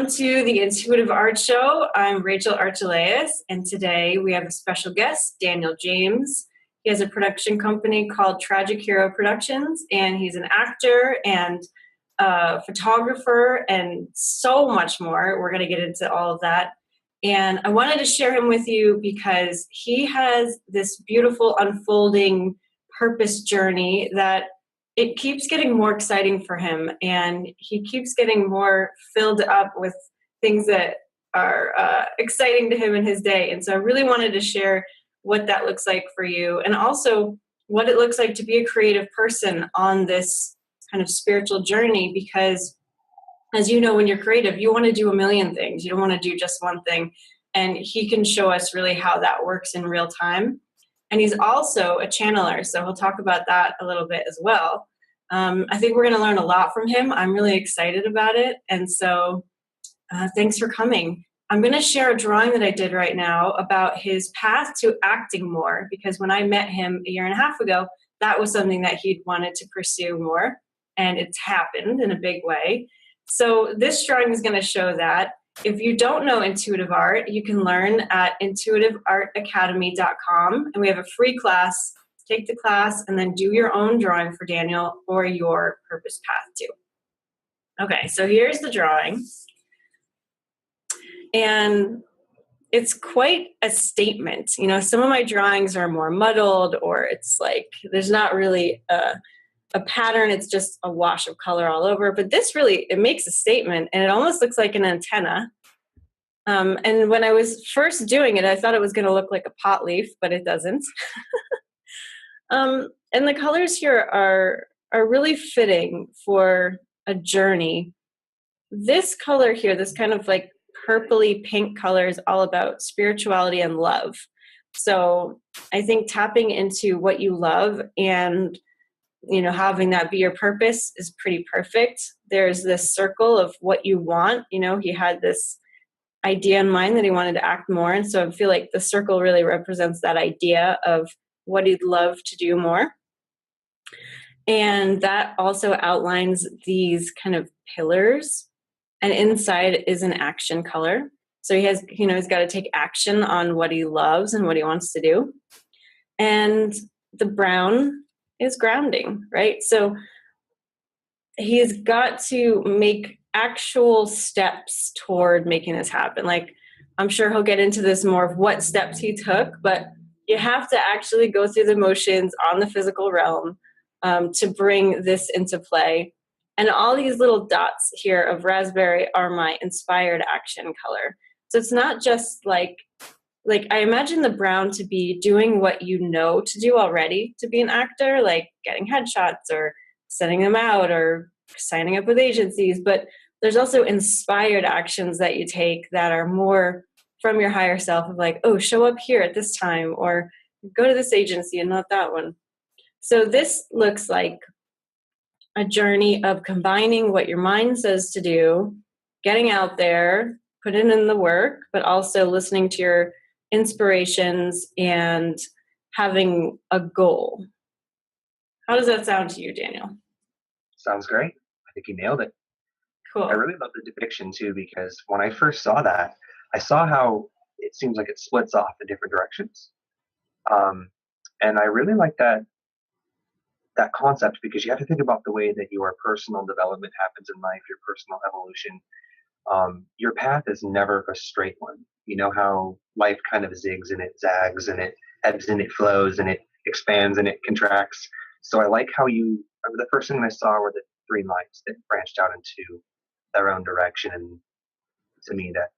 Welcome to the Intuitive Art Show. I'm Rachel Archelaus, and today we have a special guest, Daniel James. He has a production company called Tragic Hero Productions, and he's an actor and photographer and so much more. We're going to get into all of that. And I wanted to share him with you because he has this beautiful unfolding purpose journey that it keeps getting more exciting for him, and he keeps getting more filled up with things that are exciting to him in his day. And so I really wanted to share what that looks like for you, and also what it looks like to be a creative person on this kind of spiritual journey, because as you know, when you're creative, you want to do a million things. You don't want to do just one thing. And he can show us really how that works in real time. And he's also a channeler, so we'll talk about that a little bit as well. I think we're going to learn a lot from him. I'm really excited about it. And so thanks for coming. I'm going to share a drawing that I did right now about his path to acting more, because when I met him a year and a half ago, that was something that he'd wanted to pursue more, and it's happened in a big way. So this drawing is going to show that. If you don't know intuitive art, you can learn at intuitiveartacademy.com, and we have a free class. Take the class and then do your own drawing for Daniel or your purpose path too. Okay, so here's the drawing. And it's quite a statement. You know, some of my drawings are more muddled, or it's like there's not really a pattern. It's just a wash of color all over. But this really, it makes a statement, and it almost looks like an antenna. And when I was first doing it, I thought it was going to look like a pot leaf, but it doesn't. And the colors here are really fitting for a journey. This color here, this kind of like purpley pink color, is all about spirituality and love. So I think tapping into what you love and, you know, having that be your purpose is pretty perfect. There's this circle of what you want. You know, he had this idea in mind that he wanted to act more. And so I feel like the circle really represents that idea of what he'd love to do more. And that also outlines these kind of pillars. And inside is an action color. So he has, you know, he's got to take action on what he loves and what he wants to do. And the brown is grounding, right? So he's got to make actual steps toward making this happen. Like, I'm sure he'll get into this more of what steps he took, but you have to actually go through the motions on the physical realm to bring this into play. And all these little dots here of raspberry are my inspired action color. So it's not just like I imagine the brown to be doing what you know to do already to be an actor, like getting headshots or sending them out or signing up with agencies. But there's also inspired actions that you take that are more from your higher self, of like, oh, show up here at this time, or go to this agency and not that one. So this looks like a journey of combining what your mind says to do, getting out there, putting in the work, but also listening to your inspirations and having a goal. How does that sound to you, Daniel? Sounds great. I think you nailed it. Cool. I really love the depiction too, because when I first saw that, I saw how it seems like it splits off in different directions. And I really like that concept, because you have to think about the way that your personal development happens in life, your personal evolution. Your path is never a straight one. You know how life kind of zigs and it zags and it ebbs and it flows and it expands and it contracts. So I like how the first thing I saw were the three lines that branched out into their own direction. And to me, that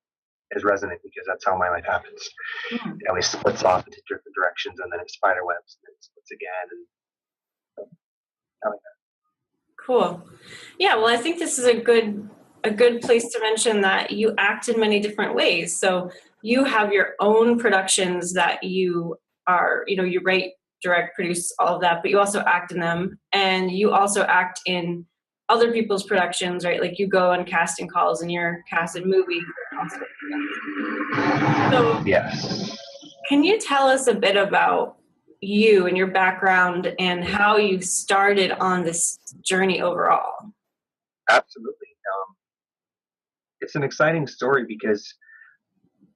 is resonant, because that's how my life happens. Yeah. It always splits off into different directions, and then it spider webs, and then it splits again. And I like that. Cool. Yeah, well, I think this is a good place to mention that you act in many different ways. So you have your own productions that you are, you know, you write, direct, produce, all of that, but you also act in them, and you also act in other people's productions, right? Like you go on casting calls and you're cast in movies. So yes. Can you tell us a bit about you and your background and how you started on this journey overall? Absolutely. it's an exciting story because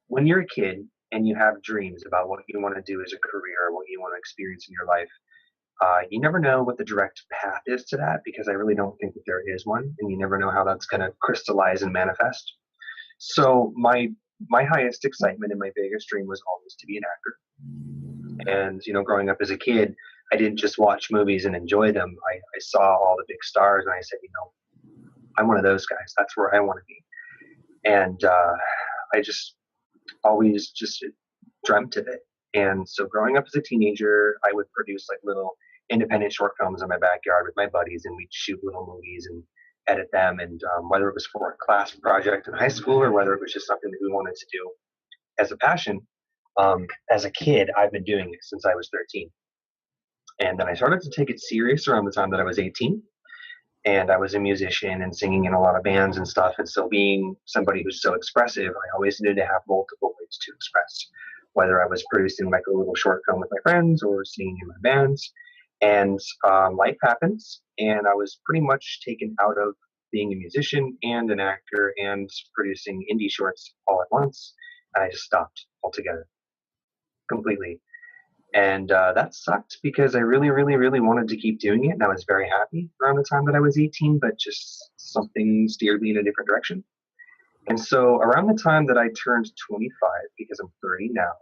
when you're a kid and you have dreams about what you want to do as a career or what you want to experience in your life, you never know what the direct path is to that, because I really don't think that there is one, and you never know how that's going to crystallize and manifest. So my highest excitement and my biggest dream was always to be an actor. And, growing up as a kid, I didn't just watch movies and enjoy them. I saw all the big stars and I said, I'm one of those guys. That's where I want to be. And I just always just dreamt of it. And so growing up as a teenager, I would produce like little independent short films in my backyard with my buddies, and we'd shoot little movies and edit them. And whether it was for a class project in high school or whether it was just something that we wanted to do as a passion, as a kid, I've been doing it since I was 13. And then I started to take it serious around the time that I was 18. And I was a musician and singing in a lot of bands and stuff. And so being somebody who's so expressive, I always needed to have multiple ways to express, whether I was producing like a little short film with my friends or singing in my bands. And life happens. And I was pretty much taken out of being a musician and an actor and producing indie shorts all at once. And I just stopped altogether, completely. And that sucked because I really, really, really wanted to keep doing it. And I was very happy around the time that I was 18, but just something steered me in a different direction. And so around the time that I turned 25, because I'm 30 now,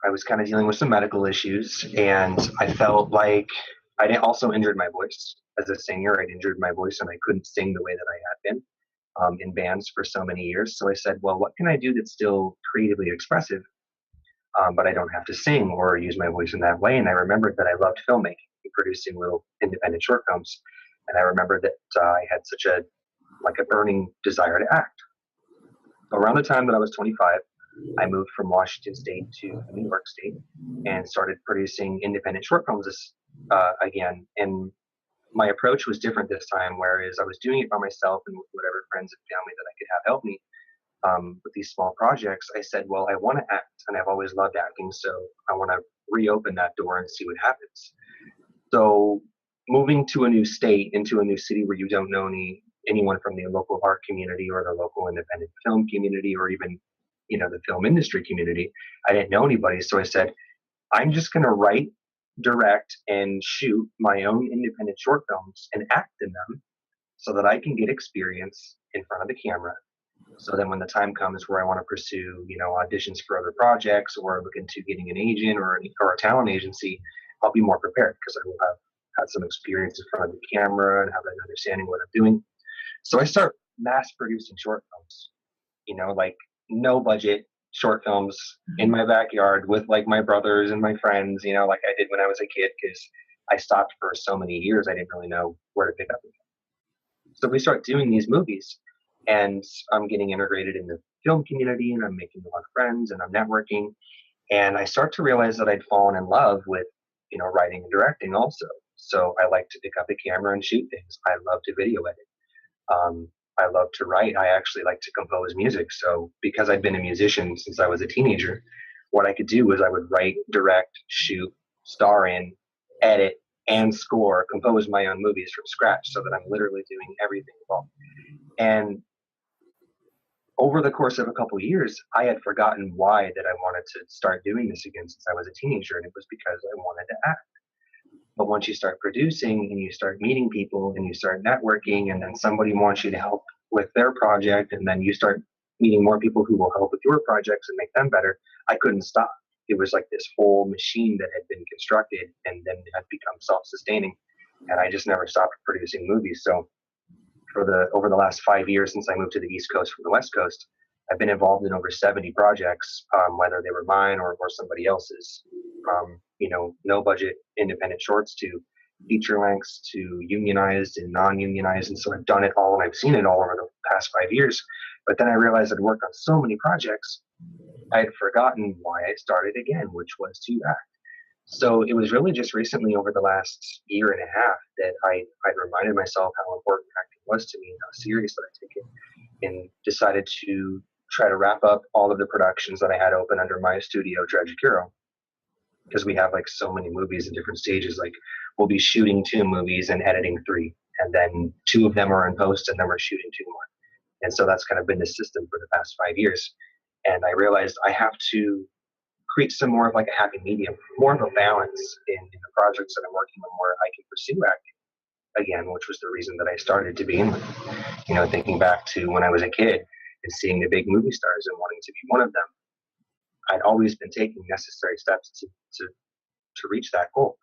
I was kind of dealing with some medical issues, and I felt like I also injured my voice as a singer. I'd injured my voice and I couldn't sing the way that I had been in bands for so many years. So I said, well, what can I do that's still creatively expressive? But I don't have to sing or use my voice in that way. And I remembered that I loved filmmaking and producing little independent short films. And I remembered that I had such a burning desire to act. Around the time that I was 25, I moved from Washington State to New York State and started producing independent short films again. And my approach was different this time, whereas I was doing it by myself and with whatever friends and family that I could have help me. With these small projects, I said, well, I want to act, and I've always loved acting, so I want to reopen that door and see what happens. So moving to a new state, into a new city where you don't know anyone from the local art community or the local independent film community or even, the film industry community, I didn't know anybody. So I said, I'm just going to write, direct, and shoot my own independent short films and act in them so that I can get experience in front of the camera. So then when the time comes where I want to pursue, auditions for other projects or look into getting an agent or a talent agency, I'll be more prepared because I will have had some experience in front of the camera and have an understanding what I'm doing. So I start mass producing short films, like no budget short films in my backyard with like my brothers and my friends, like I did when I was a kid, because I stopped for so many years. I didn't really know where to pick up again. So we start doing these movies. And I'm getting integrated in the film community, and I'm making a lot of friends, and I'm networking. And I start to realize that I'd fallen in love with, writing and directing also. So I like to pick up a camera and shoot things. I love to video edit. I love to write. I actually like to compose music. So because I'd been a musician since I was a teenager, what I could do was I would write, direct, shoot, star in, edit, and score, compose my own movies from scratch, so that I'm literally doing everything involved. And over the course of a couple of years, I had forgotten why that I wanted to start doing this again since I was a teenager, and it was because I wanted to act. But once you start producing and you start meeting people and you start networking, and then somebody wants you to help with their project, and then you start meeting more people who will help with your projects and make them better, I couldn't stop. It was like this whole machine that had been constructed and then had become self-sustaining, and I just never stopped producing movies. So over the last 5 years since I moved to the East Coast from the West Coast, I've been involved in over 70 projects, whether they were mine or somebody else's, from, no budget independent shorts to feature lengths to unionized and non-unionized. And so I've done it all, and I've seen it all over the past 5 years. But then I realized I'd worked on so many projects, I had forgotten why I started again, which was to act. So it was really just recently, over the last year and a half, that I reminded myself how important acting was to me and how serious that I take it, and decided to try to wrap up all of the productions that I had open under my studio, Tragic Hero, because we have like so many movies in different stages. Like we'll be shooting 2 movies and editing 3, and then 2 of them are in post, and then we're shooting 2 more. And so that's kind of been the system for the past 5 years. And I realized I have to create some more of like a happy medium, more of a balance in the projects that I'm working on where I can pursue acting again, which was the reason that I started to begin with. Thinking back to when I was a kid and seeing the big movie stars and wanting to be one of them, I'd always been taking necessary steps to reach that goal,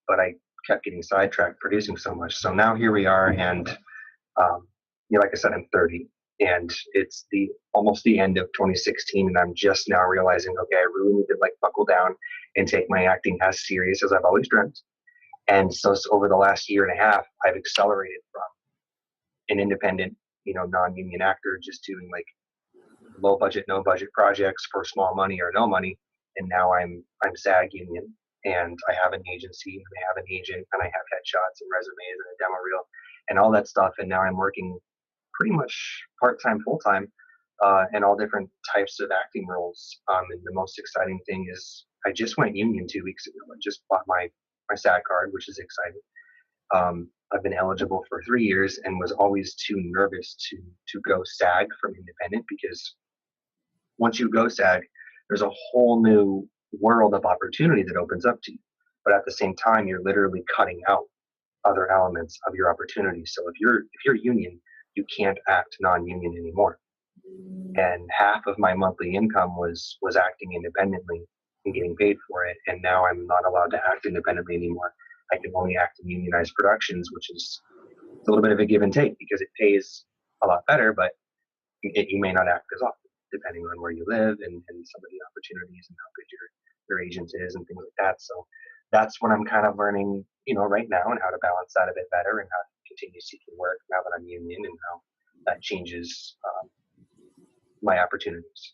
but I kept getting sidetracked producing so much. So now here we are, and like I said, I'm 30, and it's almost the end of 2016, and I'm just now realizing, okay, I really need to like buckle down and take my acting as serious as I've always dreamt. And so over the last year and a half, I've accelerated from an independent, non-union actor just doing like low budget, no budget projects for small money or no money. And now I'm SAG union, and I have an agency, and I have an agent, and I have headshots and resumes and a demo reel and all that stuff. And now I'm working pretty much part-time, full-time, in all different types of acting roles. And the most exciting thing is I just went union 2 weeks ago. I just bought my SAG card, which is exciting. I've been eligible for 3 years and was always too nervous to go SAG from independent, because once you go SAG, there's a whole new world of opportunity that opens up to you. But at the same time, you're literally cutting out other elements of your opportunity. So if you're union, you can't act non-union anymore. And half of my monthly income was acting independently and getting paid for it. And now I'm not allowed to act independently anymore. I can only act in unionized productions, which is a little bit of a give and take, because it pays a lot better, but you may not act as often, depending on where you live and some of the opportunities and how good your agent is and things like that. So that's what I'm kind of learning, right now, and how to balance that a bit better, and how to continue seeking work now that I'm union, and how that changes my opportunities.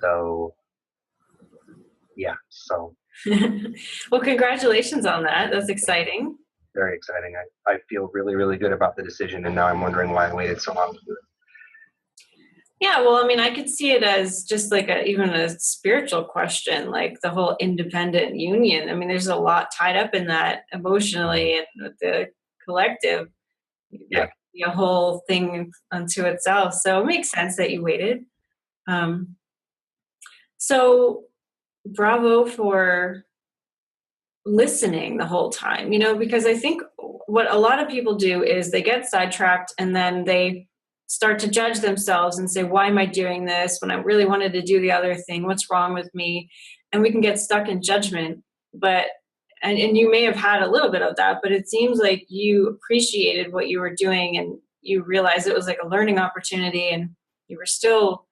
So yeah, so. Well, congratulations on that. That's exciting. Very exciting. I feel really, really good about the decision, and now I'm wondering why I waited so long to do it. Yeah, well, I mean, I could see it as just like even a spiritual question, like the whole independent union. I mean, there's a lot tied up in that emotionally, and with the collective, Yeah, that could be a whole thing unto itself. So it makes sense that you waited. So bravo for listening the whole time, because I think what a lot of people do is they get sidetracked, and then they start to judge themselves and say, why am I doing this when I really wanted to do the other thing? What's wrong with me? And we can get stuck in judgment. But and you may have had a little bit of that, but it seems like you appreciated what you were doing, and you realized it was like a learning opportunity, and you were still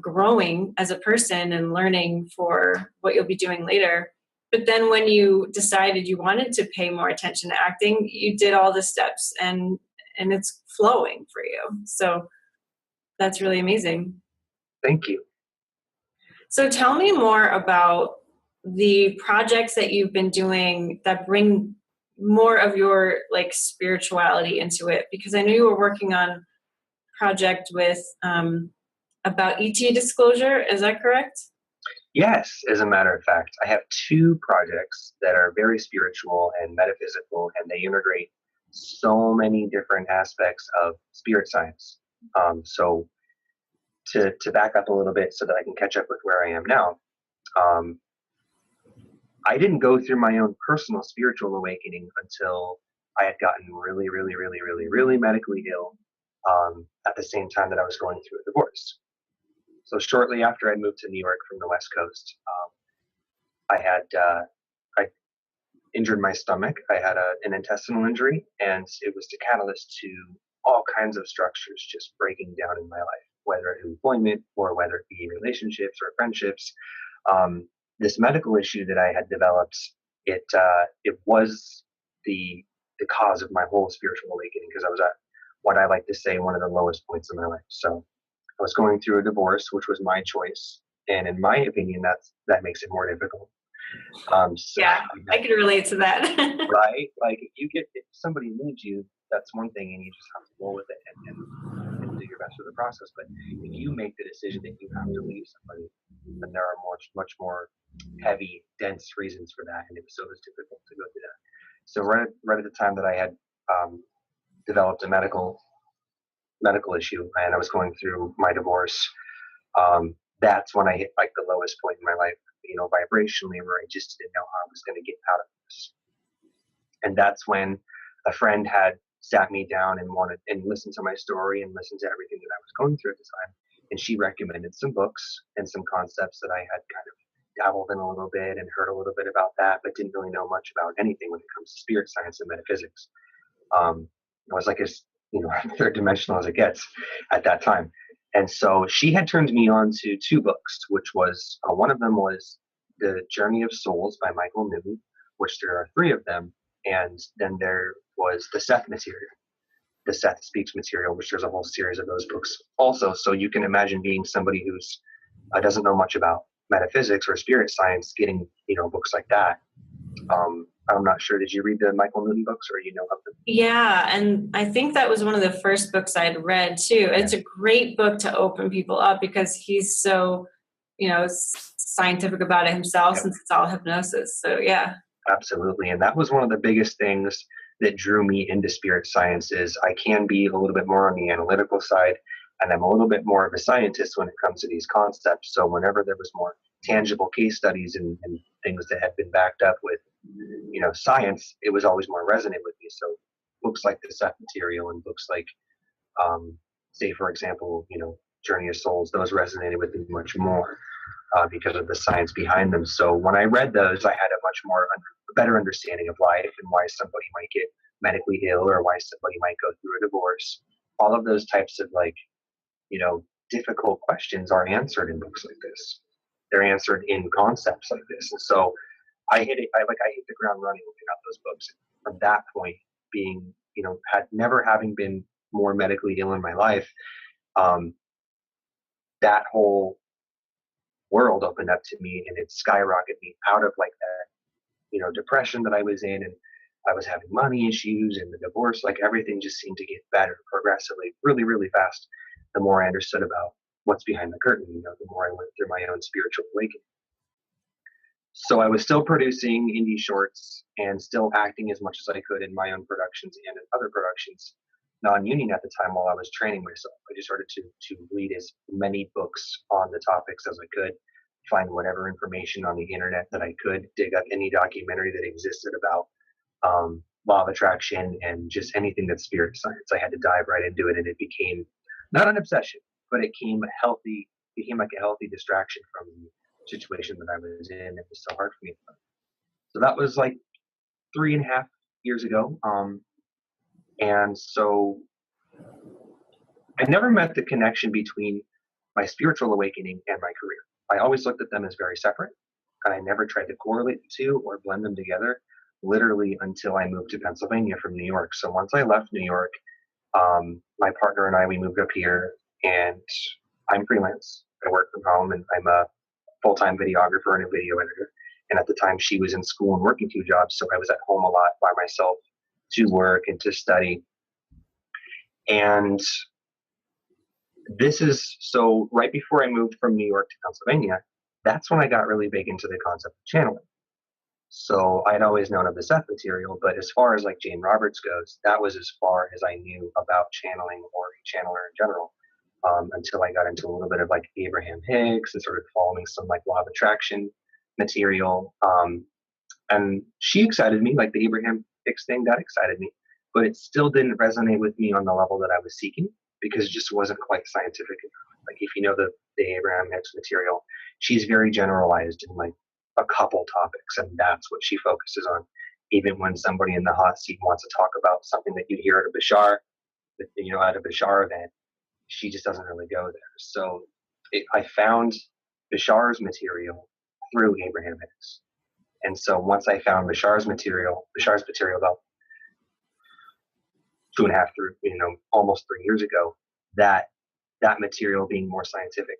growing as a person and learning for what you'll be doing later. But then when you decided you wanted to pay more attention to acting, you did all the steps, and it's flowing for you. So that's really amazing. Thank you. So tell me more about the projects that you've been doing that bring more of your like spirituality into it, because I know you were working on a project with about ET disclosure. Is that correct? Yes, as a matter of fact, I have 2 projects that are very spiritual and metaphysical, and they integrate so many different aspects of spirit science. So to back up a little bit so that I can catch up with where I am now, I didn't go through my own personal spiritual awakening until I had gotten really, really, really, really, really medically ill at the same time that I was going through a divorce. So shortly after I moved to New York from the West Coast, I injured my stomach. I had an intestinal injury, and it was the catalyst to all kinds of structures just breaking down in my life, whether it be employment or whether it be relationships or friendships. This medical issue that I had developed, it was the cause of my whole spiritual awakening, because I was at what I like to say one of the lowest points in my life. So I was going through a divorce, which was my choice, and in my opinion, that makes it more difficult. So, yeah, I can relate to that. Right? Like if somebody needs you, that's one thing, and you just have to roll with it and do your best with the process. But if you make the decision that you have to leave somebody, then there are much more heavy, dense reasons for that, and it was difficult to go through that. So right at the time that I had developed a medical medical issue, and I was going through my divorce. That's when I hit like the lowest point in my life, vibrationally, where I just didn't know how I was going to get out of this. And that's when a friend had sat me down and wanted and listened to my story and listened to everything that I was going through at the time. And she recommended some books and some concepts that I had kind of dabbled in a little bit and heard a little bit about that, but didn't really know much about anything when it comes to spirit science and metaphysics. I was like as third dimensional as it gets at that time. And so she had turned me on to two books, which was one of them was The Journey of Souls by Michael Newton, which there are three of them. And then there was the Seth material, the Seth Speaks material, which there's a whole series of those books also. So you can imagine being somebody who's doesn't know much about metaphysics or spirit science, getting books like that. I'm not sure. Did you read the Michael Newton books, or of them? Yeah, and I think that was one of the first books I'd read too. It's a great book to open people up because he's so, scientific about it himself, since it's all hypnosis. So yeah. Absolutely. And that was one of the biggest things that drew me into spirit science. Is I can be a little bit more on the analytical side, and I'm a little bit more of a scientist when it comes to these concepts. So whenever there was more tangible case studies and things that had been backed up with science, it was always more resonant with me. So books like the Seth material and books like say for example Journey of Souls, those resonated with me much more because of the science behind them. So when I read those, I had a much more better understanding of life and why somebody might get medically ill or why somebody might go through a divorce. All of those types of difficult questions are answered in books like this. They're answered in concepts like this. And so I hit the ground running looking at those books. From that point, being, never having been more medically ill in my life, that whole world opened up to me, and it skyrocketed me out of like that, depression that I was in, and I was having money issues and the divorce, like everything just seemed to get better progressively, really, really fast. The more I understood about what's behind the curtain, the more I went through my own spiritual awakening. So I was still producing indie shorts and still acting as much as I could in my own productions and in other productions, non-union at the time while I was training myself. I just started to read as many books on the topics as I could, find whatever information on the internet that I could, dig up any documentary that existed about law of attraction and just anything that's spirit science. I had to dive right into it, and it became not an obsession, but it became like a healthy distraction from the situation that I was in. It was so hard for me. So that was like 3.5 years ago. And so I never met the connection between my spiritual awakening and my career. I always looked at them as very separate, and I never tried to correlate the two or blend them together, literally until I moved to Pennsylvania from New York. So once I left New York, my partner and I, we moved up here, and I'm freelance. I work from home, and I'm a full-time videographer and a video editor. And at the time, she was in school and working 2 jobs, so I was at home a lot by myself to work and to study. And this is, so right before I moved from New York to Pennsylvania, that's when I got really big into the concept of channeling. So I'd always known of the Seth material, but as far as like Jane Roberts goes, that was as far as I knew about channeling or a channeler in general, until I got into a little bit of like Abraham Hicks and started following some like law of attraction material. And she excited me, like the Abraham Hicks thing, that excited me, but it still didn't resonate with me on the level that I was seeking, because it just wasn't quite scientific enough. Like if you know the Abraham Hicks material, she's very generalized in like a couple topics, and that's what she focuses on. Even when somebody in the hot seat wants to talk about something that you hear at a Bashar, at a Bashar event, she just doesn't really go there. So I found Bashar's material through Abraham Hicks. And so once I found Bashar's material about 2.5 through, almost 3 years ago, that material being more scientific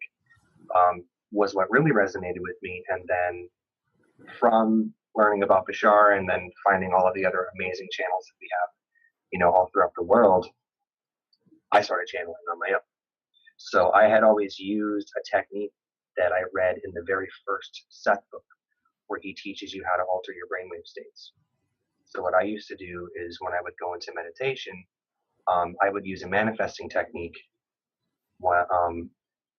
was what really resonated with me. And then from learning about Bashar and then finding all of the other amazing channels that we have, all throughout the world, I started channeling on my own. So I had always used a technique that I read in the very first Seth book, where he teaches you how to alter your brainwave states. So what I used to do is when I would go into meditation, I would use a manifesting technique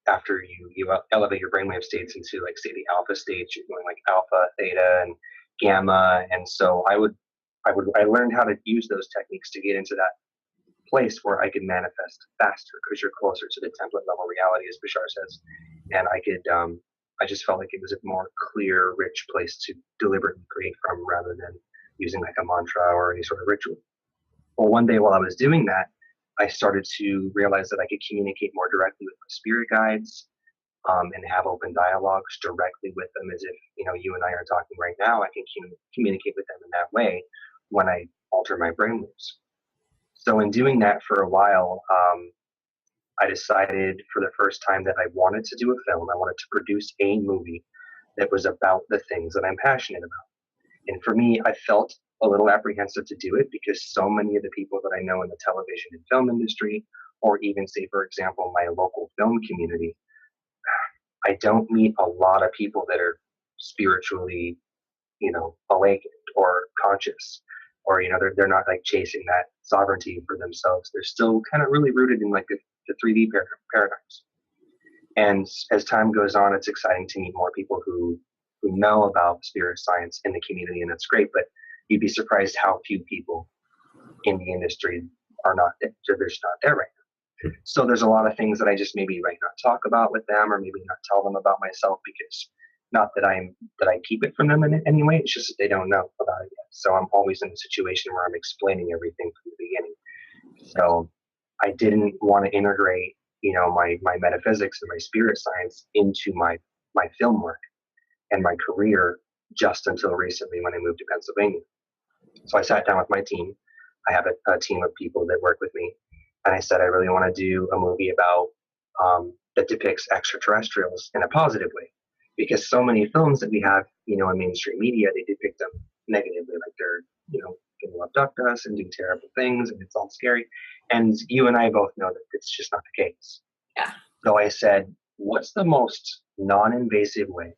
after you elevate your brainwave states into, like, say, the alpha states. You're going like alpha, theta, and gamma. And so I learned how to use those techniques to get into that place where I could manifest faster, because you're closer to the template level reality, as Bashar says. And I just felt like it was a more clear, rich place to deliberately create from, rather than using like a mantra or any sort of ritual. Well, one day while I was doing that, I started to realize that I could communicate more directly with my spirit guides, and have open dialogues directly with them, as if, you and I are talking right now. I can communicate with them in that way when I alter my brainwaves. So in doing that for a while, I decided for the first time that I wanted to do a film. I wanted to produce a movie that was about the things that I'm passionate about. And for me, I felt a little apprehensive to do it, because so many of the people that I know in the television and film industry, or even, say, for example, my local film community, I don't meet a lot of people that are spiritually, awakened or conscious, or, they're not like chasing that sovereignty for themselves. They're still kind of really rooted in like the 3D paradigms. And as time goes on, it's exciting to meet more people who know about spirit science in the community, and that's great. But you'd be surprised how few people in the industry are not there. They're just not there right now. So there's a lot of things that I just maybe might not talk about with them, or maybe not tell them about myself, because not that I keep it from them in any way. It's just that they don't know about it yet. So I'm always in a situation where I'm explaining everything from the beginning. So I didn't want to integrate, my metaphysics and my spirit science into my film work and my career just until recently, when I moved to Pennsylvania. So I sat down with my team. I have a team of people that work with me, and I said, I really want to do a movie about that depicts extraterrestrials in a positive way, because so many films that we have, in mainstream media, they depict them negatively, like they're, going to abduct us and do terrible things, and it's all scary. And you and I both know that it's just not the case. Yeah. So I said, what's the most non-invasive way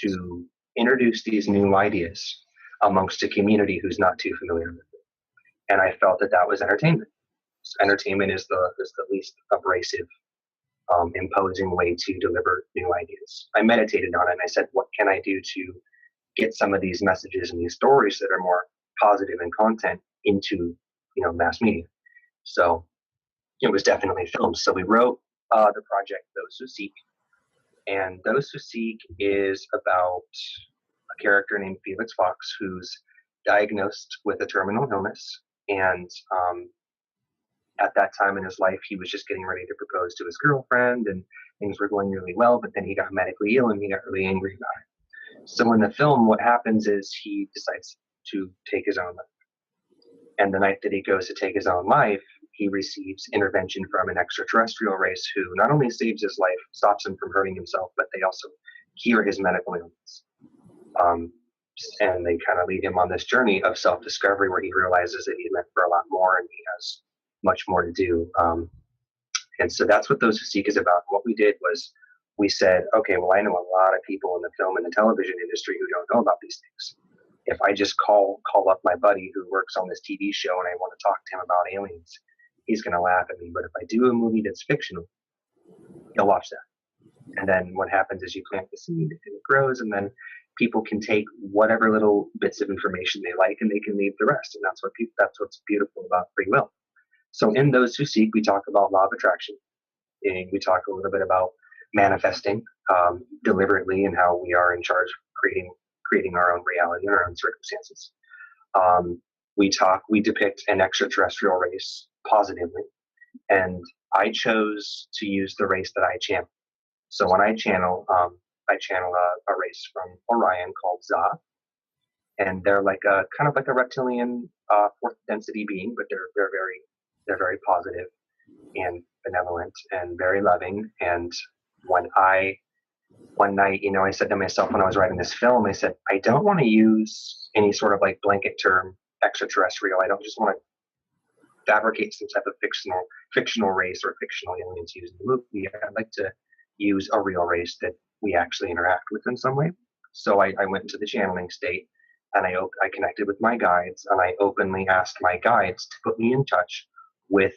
to introduce these new ideas amongst a community who's not too familiar with it? And I felt that was entertainment. So entertainment is the least abrasive, imposing way to deliver new ideas. I meditated on it, and I said, what can I do to get some of these messages and these stories that are more positive in content into, mass media? So it was definitely film. So we wrote the project Those Who Seek, and Those Who Seek is about a character named Felix Fox, who's diagnosed with a terminal illness, and at that time in his life, he was just getting ready to propose to his girlfriend, and things were going really well, but then he got medically ill, and he got really angry about it. So in the film, what happens is he decides to take his own life. And the night that he goes to take his own life, he receives intervention from an extraterrestrial race who not only saves his life, stops him from hurting himself, but they also cure his medical illness. And they kind of lead him on this journey of self-discovery, where he realizes that he's meant for a lot more, and he has much more to do. And so that's what Those Who Seek is about. What we did was we said, okay, well, I know a lot of people in the film and the television industry who don't know about these things. If I just call up my buddy who works on this TV show and I want to talk to him about aliens, he's going to laugh at me. But if I do a movie that's fictional, he'll watch that. And then what happens is you plant the seed and it grows, and then people can take whatever little bits of information they like, and they can leave the rest. And that's what's beautiful about free will. So in Those Who Seek, we talk about law of attraction, and we talk a little bit about manifesting deliberately, and how we are in charge of creating our own reality and our own circumstances. We depict an extraterrestrial race positively, and I chose to use the race that I channel. So when I channel a race from Orion called Za, and they're like a kind of like a reptilian fourth density being, but they're very positive and benevolent and very loving. And one night, I said to myself when I was writing this film, I said, I don't want to use any sort of like blanket term extraterrestrial. I don't just want to fabricate some type of fictional race or fictional aliens used in the movie. I'd like to use a real race that we actually interact with in some way. So I went into the channeling state, and I connected with my guides, and I openly asked my guides to put me in touch with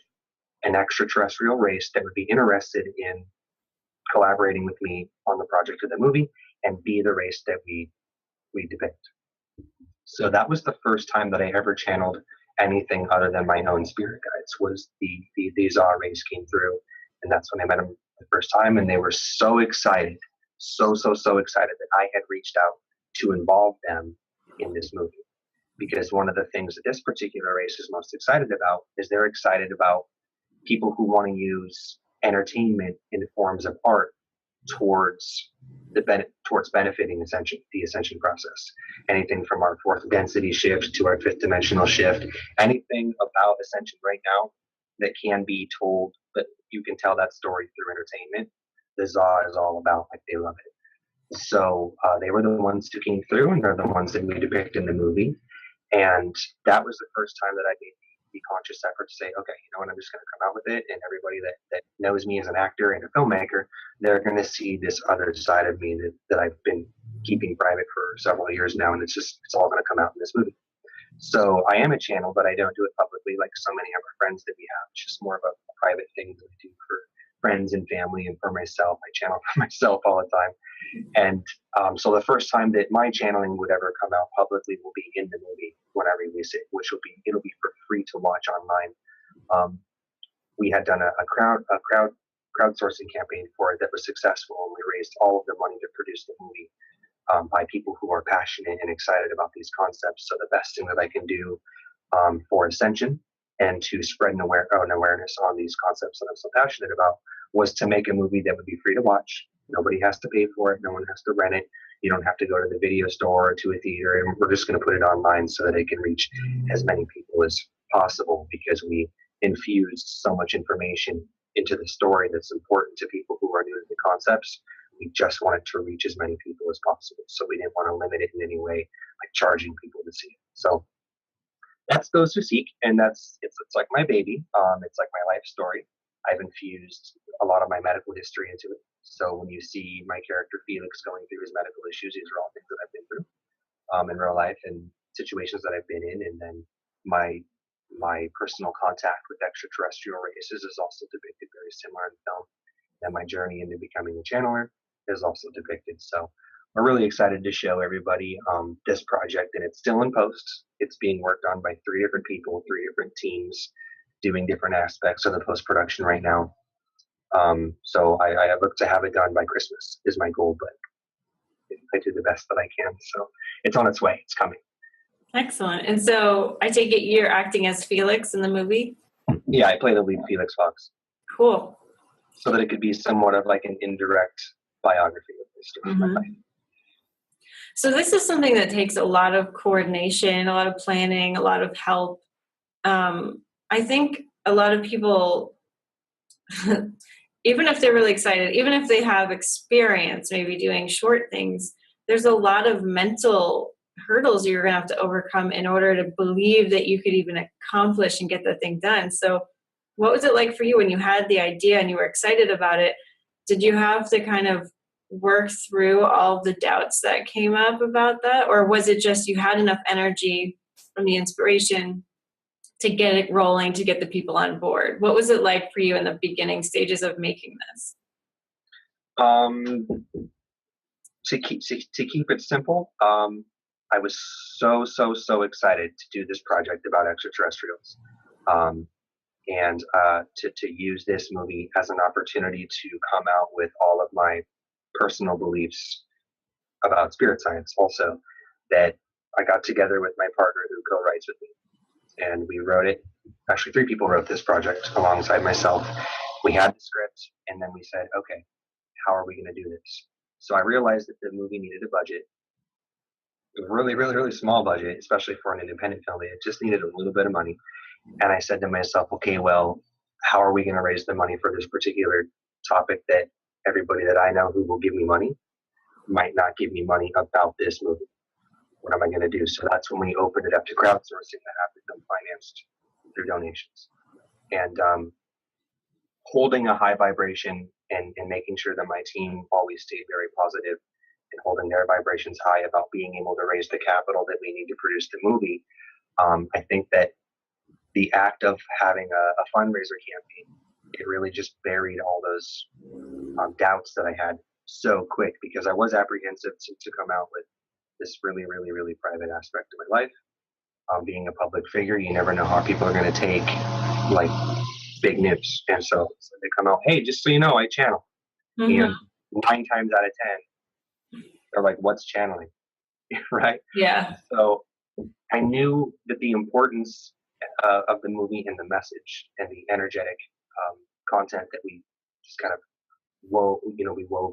an extraterrestrial race that would be interested in collaborating with me on the project of the movie and be the race that we depict. So that was the first time that I ever channeled anything other than my own spirit guides. Was the Za race came through, and that's when I met them the first time, and they were so excited, so excited that I had reached out to involve them in this movie. Because one of the things that this particular race is most excited about is they're excited about people who want to use entertainment in forms of art towards benefiting the ascension process. Anything from our fourth density shift to our fifth dimensional shift, anything about ascension right now that can be told, but you can tell that story through entertainment, the Za is all about. Like, they love it. So they were the ones who came through, and they're the ones that we depict in the movie. And that was the first time that I made the conscious effort to say, okay, you know what, I'm just going to come out with it, and everybody that knows me as an actor and a filmmaker, they're going to see this other side of me that I've been keeping private for several years now, and it's all going to come out in this movie. So I am a channel, but I don't do it publicly like so many of our friends that we have. It's just more of a private thing that I do for friends and family, and for myself. I channel for myself all the time. And so the first time that my channeling would ever come out publicly will be in the movie when I release it, which it'll be for free to watch online. We had done a crowdsourcing campaign for it that was successful, and we raised all of the money to produce the movie by people who are passionate and excited about these concepts. So the best thing that I can do for Ascension and to spread an awareness on these concepts that I'm so passionate about was to make a movie that would be free to watch. Nobody has to pay for it. No one has to rent it. You don't have to go to the video store or to a theater. And we're just going to put it online so that it can reach as many people as possible, because we infused so much information into the story that's important to people who are new to the concepts. We just wanted to reach as many people as possible. So we didn't want to limit it in any way, like charging people to see it. So that's Those Who Seek, and it's like my baby. It's like my life story. I've infused a lot of my medical history into it. So when you see my character Felix going through his medical issues, these are all things that I've been through in real life, and situations that I've been in. And then my personal contact with extraterrestrial races is also depicted very similar in the film. And my journey into becoming a channeler is also depicted. So we're really excited to show everybody this project, and it's still in post. It's being worked on by 3 different people, 3 different teams, doing different aspects of the post-production right now. So I look to have it done by Christmas is my goal, but I do the best that I can. So it's on its way. It's coming. Excellent. And so I take it you're acting as Felix in the movie? Yeah, I play the lead, Felix Fox. Cool. So that it could be somewhat of like an indirect biography of the story of my life. So this is something that takes a lot of coordination, a lot of planning, a lot of help. I think a lot of people, even if they're really excited, even if they have experience maybe doing short things, there's a lot of mental hurdles you're going to have to overcome in order to believe that you could even accomplish and get the thing done. So what was it like for you when you had the idea and you were excited about it? Did you have to kind of work through all the doubts that came up about that? Or was it just you had enough energy from the inspiration to get it rolling, to get the people on board? What was it like for you in the beginning stages of making this? To keep it simple, I was so excited to do this project about extraterrestrials, and to use this movie as an opportunity to come out with all of my personal beliefs about spirit science. Also, that I got together with my partner who co-writes with me, and we wrote it. Actually, 3 people wrote this project alongside myself. We had the script, and then we said, okay, how are we going to do this? So I realized that the movie needed a budget. It was really small budget, especially for an independent film. It just needed a little bit of money. And I said to myself, okay, well, how are we going to raise the money for this particular topic that everybody that I know who will give me money might not give me money about this movie? What am I going to do? So that's when we opened it up to crowdsourcing that have been financed through donations. And holding a high vibration and making sure that my team always stayed very positive and holding their vibrations high about being able to raise the capital that we need to produce the movie. I think that the act of having a fundraiser campaign, it really just buried all those doubts that I had so quick, because I was apprehensive to come out with this really, really, really private aspect of my life. Being a public figure, you never know how people are going to take like big news. And so they come out, hey, just so you know, I channel. Mm-hmm. And 9 times out of 10, they're like, what's channeling? Right? Yeah. So I knew that the importance of the movie and the message and the energetic content that we just kind of wove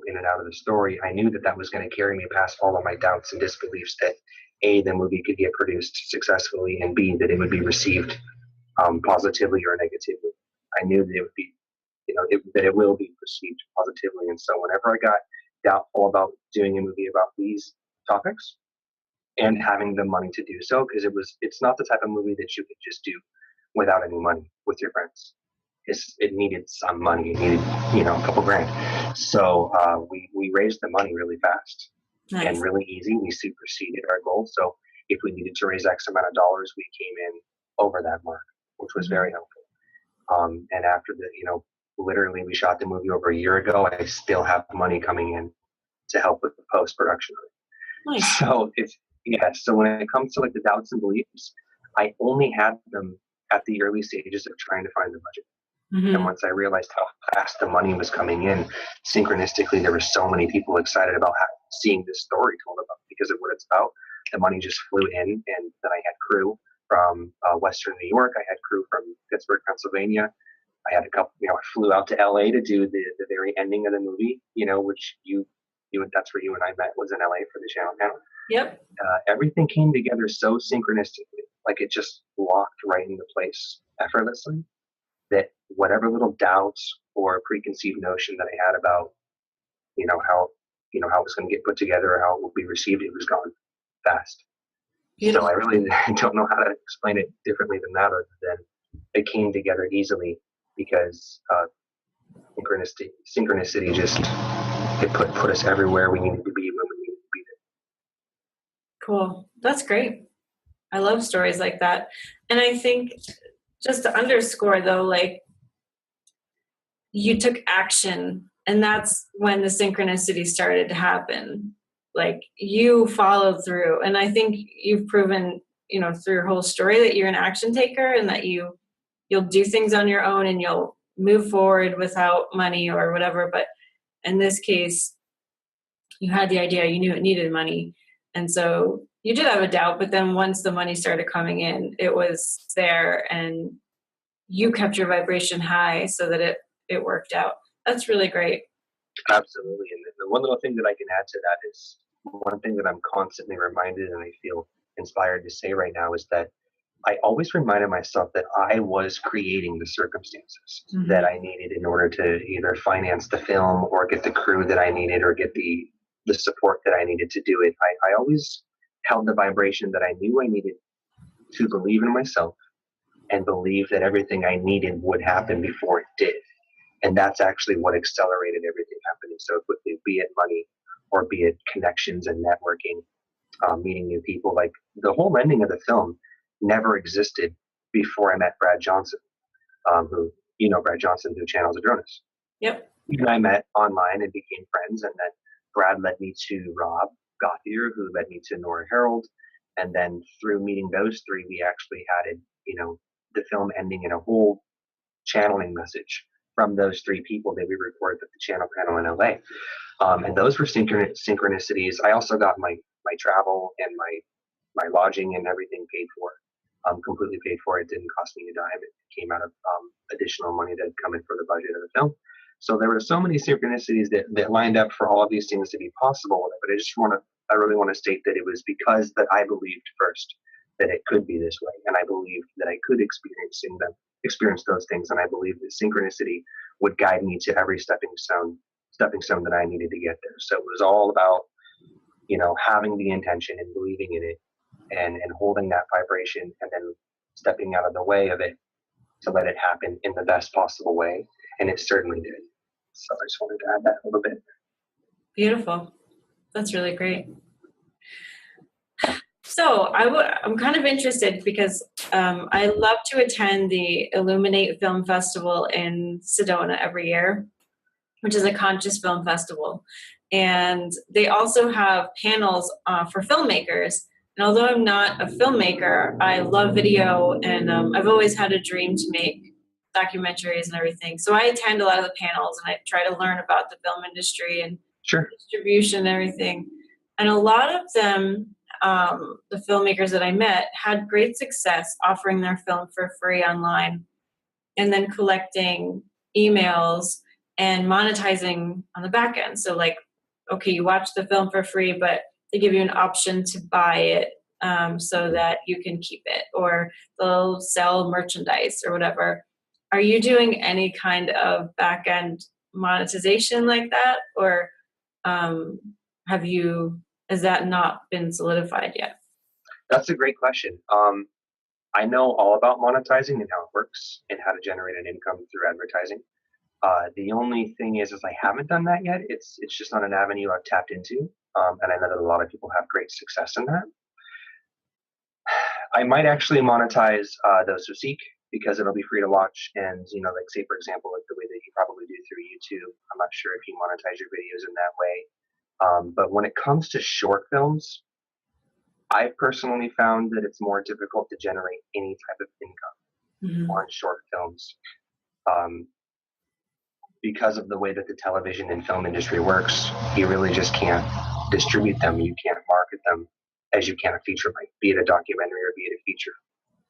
in and out of the story. I knew that that was going to carry me past all of my doubts and disbeliefs that A, the movie could get produced successfully, and B, that it would be received positively or negatively. I knew that it would be, that it will be perceived positively. And so whenever I got doubtful about doing a movie about these topics and having the money to do so, because it's not the type of movie that you could just do without any money with your friends. It needed some money. It needed, a couple grand. So we raised the money really fast. Nice. And really easy. We superseded our goal. So if we needed to raise X amount of dollars, we came in over that mark, which was very helpful. And after literally we shot the movie over a year ago, I still have money coming in to help with the post-production. Nice. So so when it comes to like the doubts and beliefs, I only had them at the early stages of trying to find the budget. Mm-hmm. And once I realized how fast the money was coming in, synchronistically, there were so many people excited about seeing this story told about because of what it's about. The money just flew in, and then I had crew from Western New York. I had crew from Pittsburgh, Pennsylvania. I had a couple, I flew out to LA to do the very ending of the movie, which that's where you and I met, was in LA for the channel panel. Yep. Everything came together so synchronistically, like it just locked right into place effortlessly, that whatever little doubts or preconceived notion that I had about, how it was going to get put together or how it would be received, it was gone fast. Beautiful. So I really don't know how to explain it differently than that, other than it came together easily because synchronicity just, it put us everywhere we needed to be when we needed to be there. Cool. That's great. I love stories like that. And I think, just to underscore though, like, you took action, and that's when the synchronicity started to happen. Like, you followed through, and I think you've proven, through your whole story, that you're an action taker, and that you'll do things on your own, and you'll move forward without money or whatever. But in this case, you had the idea, you knew it needed money, and so you did have a doubt, but then once the money started coming in, it was there, and you kept your vibration high so that it worked out. That's really great. Absolutely. And the one little thing that I can add to that is, one thing that I'm constantly reminded, and I feel inspired to say right now, is that I always reminded myself that I was creating the circumstances mm-hmm. that I needed in order to either finance the film or get the crew that I needed or get the support that I needed to do it. I always held the vibration that I knew I needed to believe in myself and believe that everything I needed would happen before it did. And that's actually what accelerated everything happening so quickly, be it money or be it connections and networking, meeting new people. Like, the whole ending of the film never existed before I met Brad Johnson, who, Brad Johnson, who channels Adronis. Yep. And I met online and became friends. And then Brad led me to Rob Gothier, who led me to Nora Harold. And then through meeting those three, we actually added, the film ending in a whole channeling message from those three people that we recorded at the channel panel in LA. And those were synchronicities. I also got my travel and my lodging and everything paid for, completely paid for. It didn't cost me a dime. It came out of additional money that had come in for the budget of the film. So there were so many synchronicities that lined up for all of these things to be possible. But I really want to state that it was because that I believed first that it could be this way, and I believed that I could experience those things, and I believed that synchronicity would guide me to every stepping stone that I needed to get there. So it was all about, having the intention and believing in it, and holding that vibration, and then stepping out of the way of it to let it happen in the best possible way, and it certainly did. So I just wanted to add that a little bit. Beautiful. That's really great. So I'm kind of interested because I love to attend the Illuminate Film Festival in Sedona every year, which is a conscious film festival. And they also have panels for filmmakers. And although I'm not a filmmaker, I love video, and I've always had a dream to make documentaries and everything. So I attend a lot of the panels, and I try to learn about the film industry and Sure. distribution and everything. And a lot of them, the filmmakers that I met, had great success offering their film for free online and then collecting emails and monetizing on the back end. So like, okay, you watch the film for free, but they give you an option to buy it so that you can keep it, or they'll sell merchandise or whatever. Are you doing any kind of back end monetization like that? Or has that not been solidified yet? That's a great question. I know all about monetizing and how it works and how to generate an income through advertising. The only thing is I haven't done that yet. It's just not an avenue I've tapped into, and I know that a lot of people have great success in that. I might actually monetize those who seek, because it'll be free to watch. And like, say for example, like the way that you probably do through YouTube. I'm not sure if you monetize your videos in that way. But when it comes to short films, I've personally found that it's more difficult to generate any type of income on short films. Because of the way that the television and film industry works, you really just can't distribute them. You can't market them as you can a feature length, be it a documentary or be it a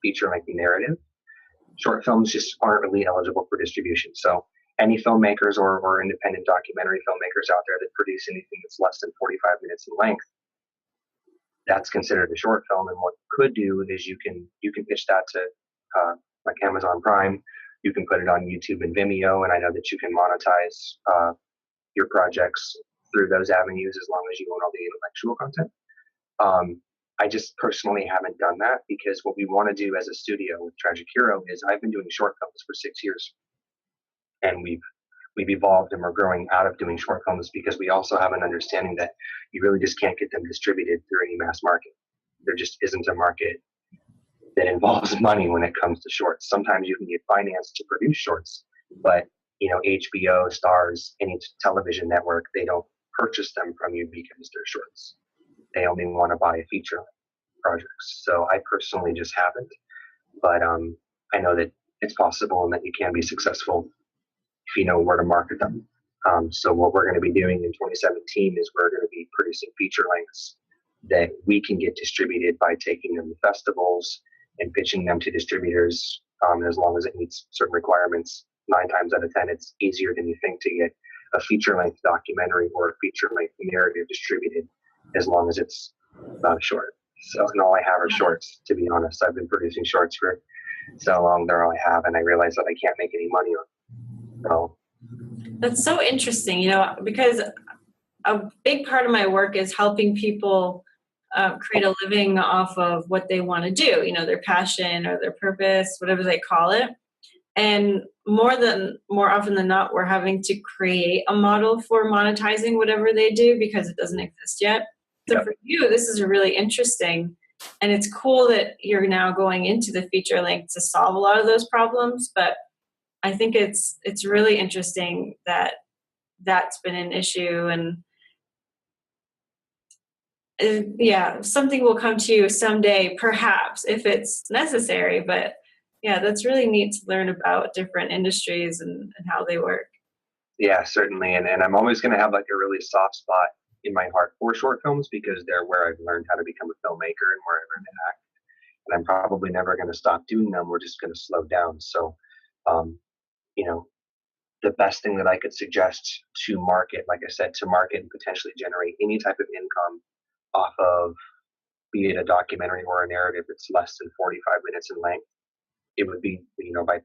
feature length narrative. Short films just aren't really eligible for distribution. So any filmmakers or independent documentary filmmakers out there that produce anything that's less than 45 minutes in length, that's considered a short film. And what you could do is you can pitch that to like Amazon Prime. You can put it on YouTube and Vimeo, and I know that you can monetize your projects through those avenues as long as you own all the intellectual content. I just personally haven't done that, because what we want to do as a studio with Tragic Hero is I've been doing short films for 6 years, and we've evolved, and we're growing out of doing short films because we also have an understanding that you really just can't get them distributed through any mass market. There just isn't a market that involves money when it comes to shorts. Sometimes you can get financed to produce shorts, but HBO, Stars, any television network, they don't purchase them from you because they're shorts. They only want to buy feature projects. So I personally just haven't, but I know that it's possible and that you can be successful if you know where to market them. So what we're going to be doing in 2017 is we're going to be producing feature lengths that we can get distributed by taking them to festivals and pitching them to distributors. As long as it meets certain requirements, 9 times out of 10, it's easier than you think to get a feature length documentary or a feature length narrative distributed, as long as it's not short. So, and all I have are shorts, to be honest. I've been producing shorts for so long, they're all I have, and I realize that I can't make any money on them. So that's so interesting, because a big part of my work is helping people create a living off of what they want to do, their passion or their purpose, whatever they call it. And more often than not, we're having to create a model for monetizing whatever they do because it doesn't exist yet. So for you, this is really interesting. And it's cool that you're now going into the feature length to solve a lot of those problems. But I think it's really interesting that that's been an issue. And something will come to you someday, perhaps, if it's necessary. But yeah, that's really neat to learn about different industries and how they work. Yeah, certainly. And I'm always going to have like a really soft spot in my heart for short films, because they're where I've learned how to become a filmmaker and where I learned to act. And I'm probably never going to stop doing them. We're just going to slow down. So, the best thing that I could suggest to market, like I said, to market and potentially generate any type of income off of, be it a documentary or a narrative that's less than 45 minutes in length, it would be, by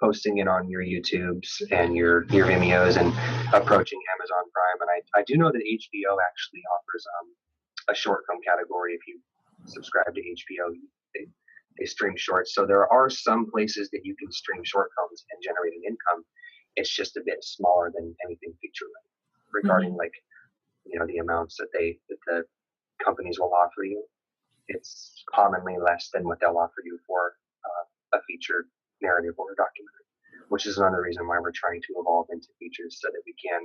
posting it on your YouTubes and your Vimeos and approaching Amazon Prime. And I do know that HBO actually offers a short film category. If you subscribe to HBO, they stream shorts. So there are some places that you can stream short films and generate an income. It's just a bit smaller than anything feature length regarding the amounts that the companies will offer you. it's commonly less than what they'll offer you for a feature narrative or a documentary, which is another reason why we're trying to evolve into features so that we can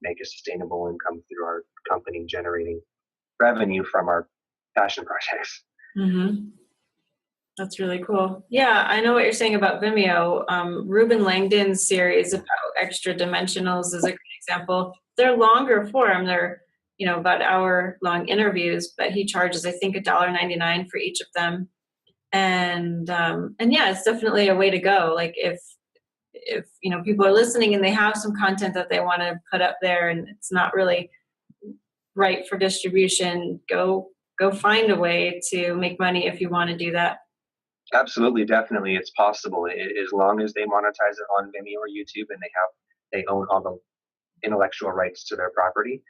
make a sustainable income through our company generating revenue from our passion projects. Mm-hmm. That's really cool. Yeah, I know what you're saying about Vimeo. Ruben Langdon's series about extra dimensionals is a great example. They're longer form. They're, about hour-long interviews, but he charges, I think, $1.99 for each of them. And yeah, it's definitely a way to go. Like if people are listening and they have some content that they want to put up there and it's not really right for distribution, go find a way to make money if you want to do that. Absolutely, definitely, it's possible. As long as they monetize it on Vimeo or YouTube and they own all the intellectual rights to their property,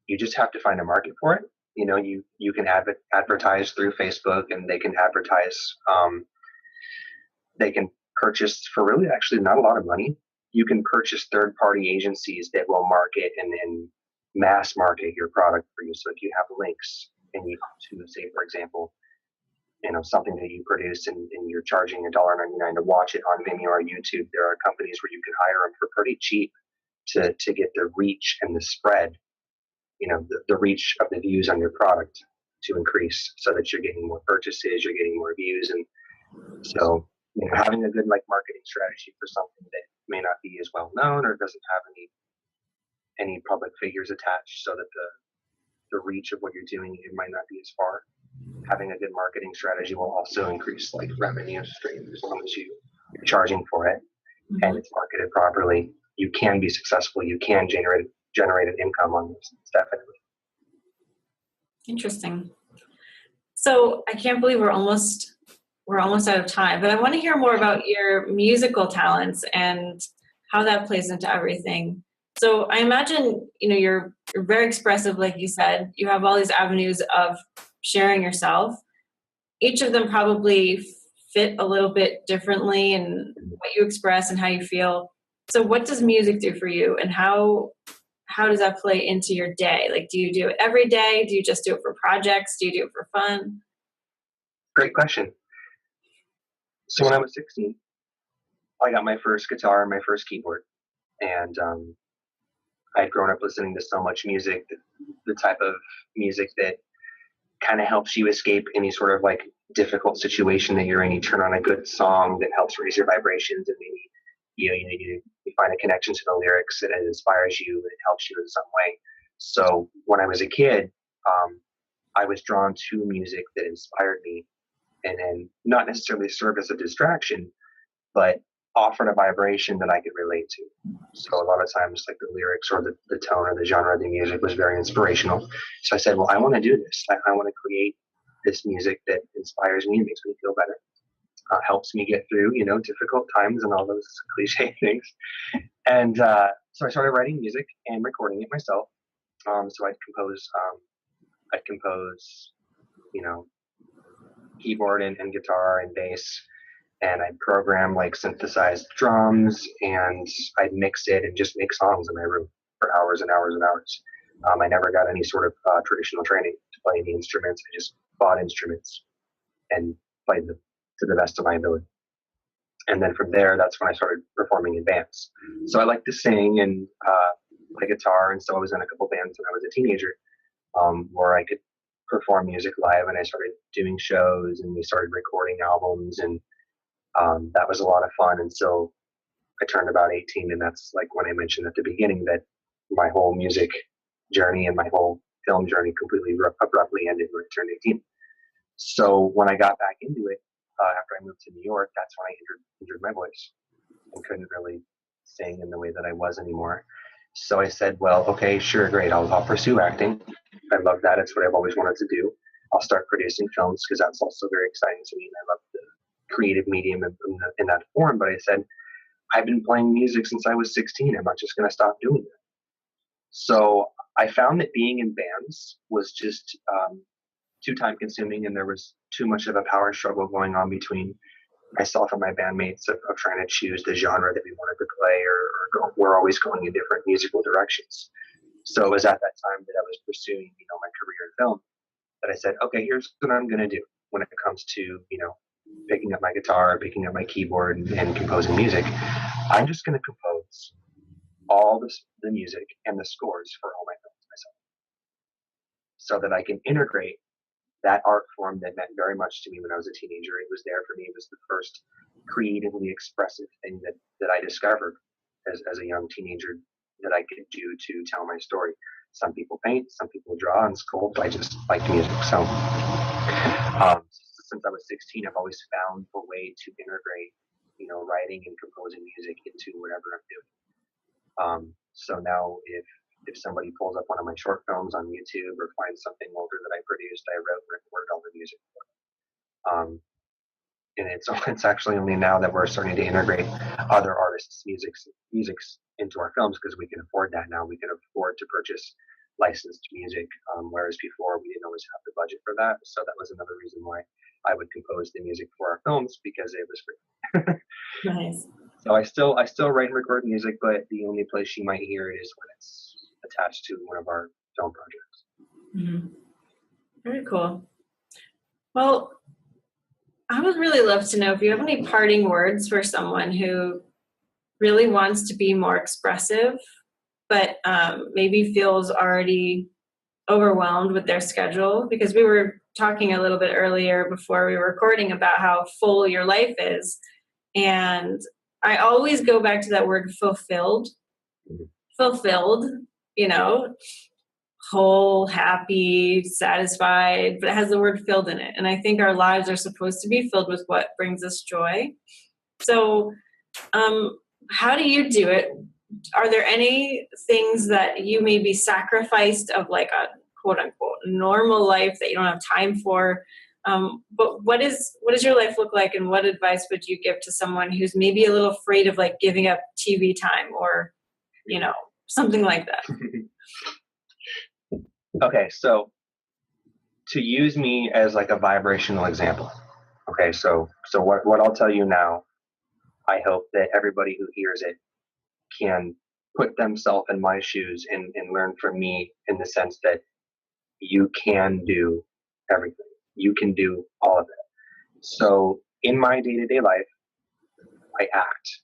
you just have to find a market for it. You can advertise through Facebook, and they can advertise. They can purchase for really actually not a lot of money. You can purchase third-party agencies that will market and mass market your product for you. So if you have links and you to say, for example, something that you produce and you're charging $1.99 to watch it on Vimeo or YouTube, there are companies where you can hire them for pretty cheap to get the reach and the spread, the reach of the views on your product to increase so that you're getting more purchases, you're getting more views. And so, having a good marketing strategy for something that may not be as well known or doesn't have any public figures attached so that the reach of what you're doing, it might not be as far. Having a good marketing strategy will also increase revenue stream as long as you're charging for it and it's marketed properly. You can be successful. You can generate an income on this, definitely. Interesting. So I can't believe we're almost out of time, but I want to hear more about your musical talents and how that plays into everything. So I imagine, you're very expressive, like you said. You have all these avenues of sharing yourself. Each of them probably fit a little bit differently in what you express and how you feel. So what does music do for you, and how does that play into your day? Do you do it every day? Do you just do it for projects? Do you do it for fun? Great question. So when I was 16, I got my first guitar and my first keyboard. And I had grown up listening to so much music, the type of music that kind of helps you escape any sort of difficult situation that you're in. You turn on a good song that helps raise your vibrations, and maybe you find a connection to the lyrics and it inspires you and it helps you in some way. So when I was a kid, I was drawn to music that inspired me and not necessarily serve as a distraction, but offered a vibration that I could relate to. So a lot of times the lyrics or the tone or the genre of the music was very inspirational. So I said, well, I want to do this. I want to create this music that inspires me and makes me feel better. Helps me get through, difficult times and all those cliche things. And so I started writing music and recording it myself. So I'd compose, keyboard and guitar and bass, and I'd program synthesized drums, and I'd mix it and just make songs in my room for hours and hours and hours. I never got any sort of traditional training to play any instruments. I just bought instruments and played them to the best of my ability. And then from there, that's when I started performing in bands. So I like to sing and play guitar, and so I was in a couple bands when I was a teenager, where I could perform music live, and I started doing shows, and we started recording albums, and that was a lot of fun until I turned about 18, and that's when I mentioned at the beginning that my whole music journey and my whole film journey completely abruptly ended when I turned 18. So when I got back into it, after I moved to New York, that's when I injured my voice and couldn't really sing in the way that I was anymore. So I said, well, okay, sure, great. I'll pursue acting. I love that. It's what I've always wanted to do. I'll start producing films because that's also very exciting to me. And I love the creative medium in that form. But I said, I've been playing music since I was 16. I'm not just going to stop doing that. So I found that being in bands was just too time consuming, and there was too much of a power struggle going on between myself and my bandmates of trying to choose the genre that we wanted to play, or we're always going in different musical directions. So it was at that time that I was pursuing, my career in film. that I said, okay, here's what I'm going to do when it comes to, picking up my guitar, picking up my keyboard, and composing music. I'm just going to compose all the music and the scores for all my films myself, so that I can integrate that art form that meant very much to me when I was a teenager. It was there for me. It was the first creatively expressive thing that I discovered as a young teenager that I could do to tell my story. Some people paint, some people draw and sculpt. I just like music. So since I was 16, I've always found a way to integrate, writing and composing music into whatever I'm doing. So now if somebody pulls up one of my short films on YouTube or finds something older that I produced, I wrote and recorded all the music for it. And it's actually only now that we're starting to integrate other artists' musics into our films, because we can afford that now. We can afford to purchase licensed music, whereas before we didn't always have the budget for that. So that was another reason why I would compose the music for our films, because it was free. Nice. So I still write and record music, but the only place you might hear it is when it's attached to one of our film projects. Mm-hmm. Very cool. Well, I would really love to know if you have any parting words for someone who really wants to be more expressive, but maybe feels already overwhelmed with their schedule, because we were talking a little bit earlier before we were recording about how full your life is. And I always go back to that word fulfilled, whole, happy, satisfied, but it has the word filled in it. And I think our lives are supposed to be filled with what brings us joy. So how do you do it? Are there any things that you maybe sacrificed of like a quote unquote normal life that you don't have time for? But what does your life look like, and what advice would you give to someone who's maybe a little afraid of like giving up TV time or, something like that? Okay, so to use me as like a vibrational example. Okay, so what I'll tell you now, I hope that everybody who hears it can put themselves in my shoes and learn from me, in the sense that you can do everything. You can do all of it. So in my day-to-day life, I act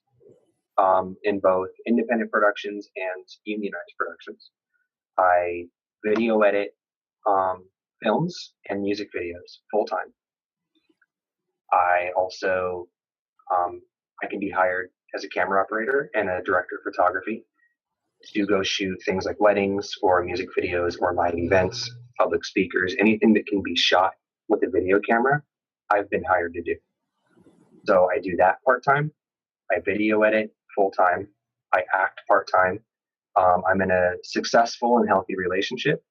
in both independent productions and unionized productions. I video edit films and music videos full time. I also I can be hired as a camera operator and a director of photography to go shoot things like weddings or music videos or live events, public speakers, anything that can be shot with a video camera, I've been hired to do. So I do that part-time. I video edit full-time. I act part-time. I'm in a successful and healthy relationship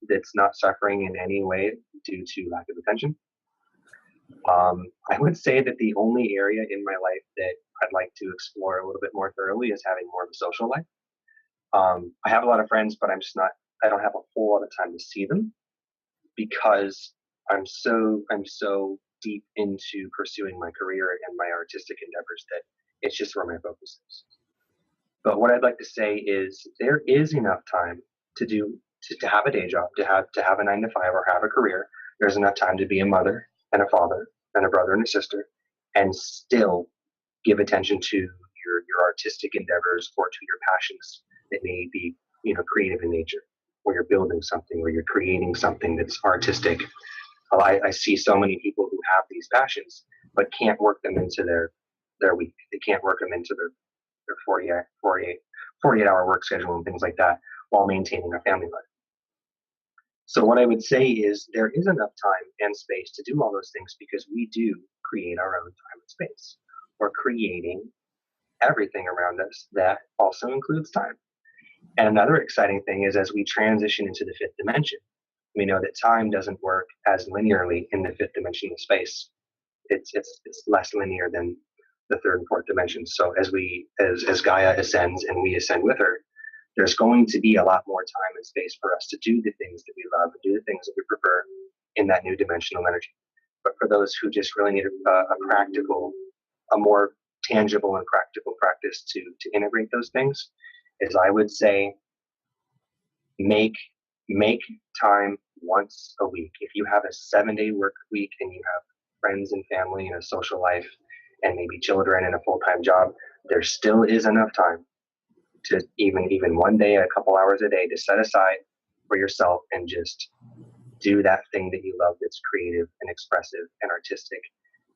that's not suffering in any way due to lack of attention. I would say that the only area in my life that I'd like to explore a little bit more thoroughly is having more of a social life. I have a lot of friends, but I don't have a whole lot of time to see them, because I'm so deep into pursuing my career and my artistic endeavors that it's just where my focus is. But what I'd like to say is there is enough time to have a day job, to have a 9 to 5 or have a career. There's enough time to be a mother and a father and a brother and a sister, and still give attention to your artistic endeavors or to your passions that may be, creative in nature, where you're building something, where you're creating something that's artistic. I see so many people who have these passions but can't work them into their week. They can't work them into their 48-hour work schedule and things like that while maintaining a family life. So what I would say is there is enough time and space to do all those things, because we do create our own time and space. We're creating everything around us that also includes time. And another exciting thing is, as we transition into the fifth dimension, we know that time doesn't work as linearly in the fifth dimensional space. It's less linear than the third and fourth dimensions. So as Gaia ascends and we ascend with her, there's going to be a lot more time and space for us to do the things that we love and do the things that we prefer in that new dimensional energy. But for those who just really need a more tangible and practical practice to integrate those things, is I would say make time once a week. If you have a 7-day work week and you have friends and family and a social life and maybe children and a full-time job, there still is enough time to even one day, a couple hours a day, to set aside for yourself and just do that thing that you love that's creative and expressive and artistic.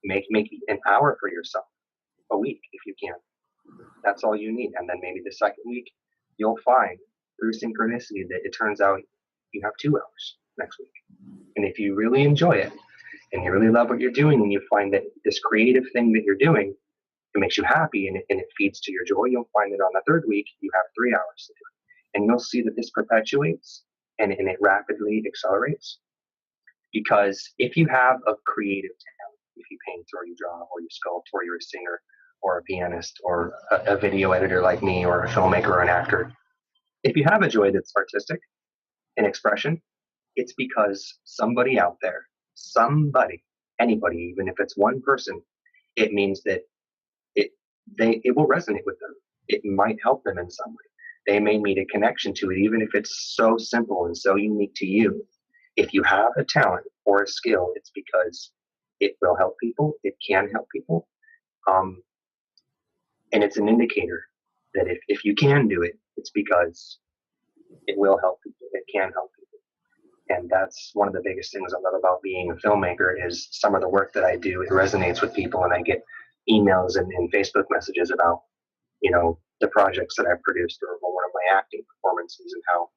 Make an hour for yourself a week if you can. That's all you need. And then maybe the second week, you'll find through synchronicity that it turns out you have 2 hours next week. And if you really enjoy it and you really love what you're doing and you find that this creative thing that you're doing, it makes you happy and it feeds to your joy, you'll find that on the 3rd week, you have 3 hours to do it. And you'll see that this perpetuates and it rapidly accelerates. Because if you have a creative talent, if you paint or you draw or you sculpt or you're a singer or a pianist or a video editor like me or a filmmaker or an actor, if you have a joy that's artistic and expression, it's because somebody out there, anybody, even if it's one person, it means that it will resonate with them. It might help them in some way. They may meet a connection to it, even if it's so simple and so unique to you. If you have a talent or a skill, it's because it will help people. It can help people. And it's an indicator that if you can do it, it's because it will help people. It can help people. And that's one of the biggest things I love about being a filmmaker is some of the work that I do, it resonates with people, and I get emails and Facebook messages about, the projects that I've produced or one of my acting performances and how,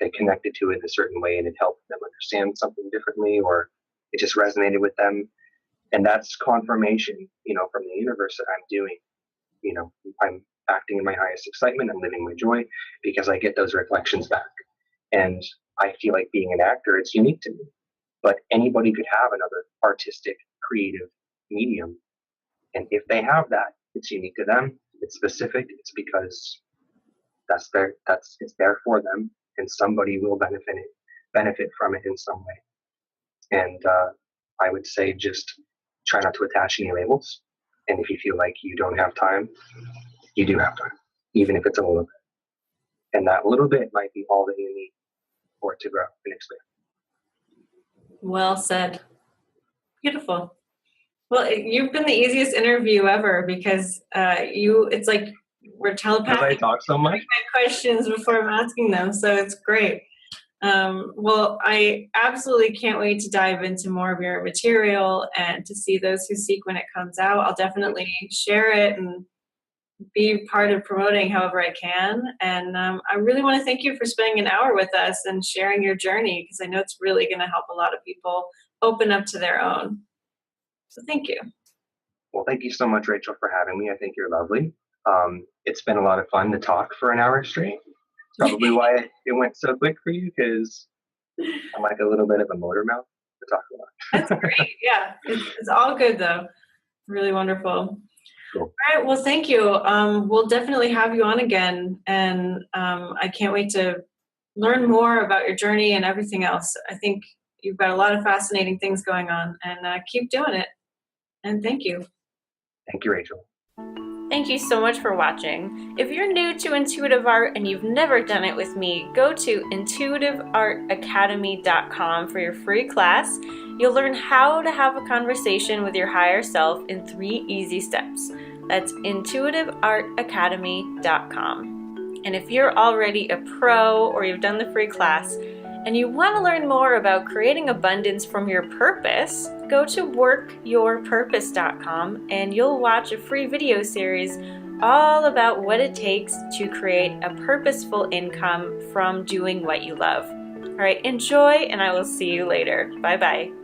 they connected to it in a certain way and it helped them understand something differently, or it just resonated with them. And that's confirmation, from the universe that I'm doing, I'm acting in my highest excitement. I'm living my joy because I get those reflections back. And I feel like being an actor, it's unique to me, but anybody could have another artistic, creative medium. And if they have that, it's unique to them. It's specific. It's because it's there for them, and somebody will benefit from it in some way. And I would say just try not to attach any labels. And if you feel like you don't have time, you do have time, even if it's a little bit. And that little bit might be all that you need for it to grow and expand. Well said. Beautiful. Well, you've been the easiest interview ever because it's like we're telepathic. Because I talk so much. My questions before I'm asking them, so it's great. Well, I absolutely can't wait to dive into more of your material and to see Those Who Seek when it comes out. I'll definitely share it and be part of promoting however I can. And I really want to thank you for spending an hour with us and sharing your journey, because I know it's really going to help a lot of people open up to their own. So thank you. Well, thank you so much, Rachel, for having me. I think you're lovely. It's been a lot of fun to talk for an hour straight. Probably why it went so quick for you, because I'm like a little bit of a motor mouth to talk about. That's great. Yeah, it's all good though. Really wonderful. Cool. All right. Well, thank you. We'll definitely have you on again, and I can't wait to learn more about your journey and everything else. I think you've got a lot of fascinating things going on, and keep doing it. And thank you. Thank you, Rachel. Thank you so much for watching. If you're new to intuitive art and you've never done it with me, go to intuitiveartacademy.com for your free class. You'll learn how to have a conversation with your higher self in 3 easy steps. That's intuitiveartacademy.com. And if you're already a pro or you've done the free class and you want to learn more about creating abundance from your purpose, go to workyourpurpose.com and you'll watch a free video series all about what it takes to create a purposeful income from doing what you love. All right, enjoy, and I will see you later. Bye-bye.